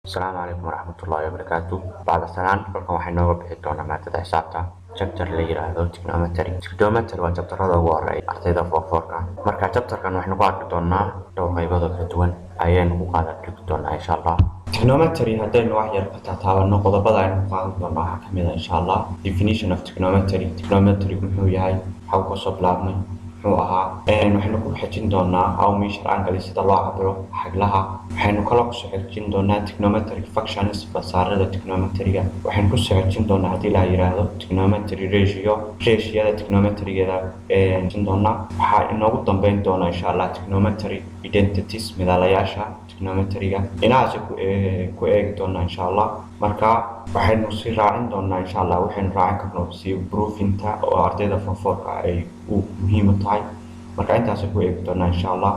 السلام عليكم ورحمة الله وبركاته. بعد السلام halkan waxay nooga bixi doonaa maadada xisaabta chapter la yiraahdo trigonometry. Trigonometry waa chapterada ugu horeeya ardayda form-4ka. Marka chapterkan waxaynu ku arki doonaa dhowr qaybood oo kala duwan ayaynu ku qaadan doonaa insha Allah. Trigonometry haddaynu wax yar ka taataabano qodobada aynu ku qaadan doonaa waxaa kamid ah insha Allah definition of trigonometry. Trigonometry muxuu yahay, waxa uu ka soo bilaabmay, muxuu ahaa, waxaynu ku xajin doonaa how measure angle sida loo cabiro xaglaha. waxaynu kaloo ku soo xajin doonaa trigonometric functions basaarada trigonometryga. waxaynu ku soo xajin doonaa haddii la yiraahdo trigonometry ratioda trigonometrygeeda xajin doonaa. waxaa inoogu dambeyn doona insha Allah trigonometry identities midaalayaasha trigonometryga inahaas ku eegi doonaa insha Allah. marka waxaynu si raacin doonaa insha Allah waxaynu raacin karno si proofinta oo ardayda form 4ka ay muhiim u tahay. marka intaas ku eegi doonaa insha Allah.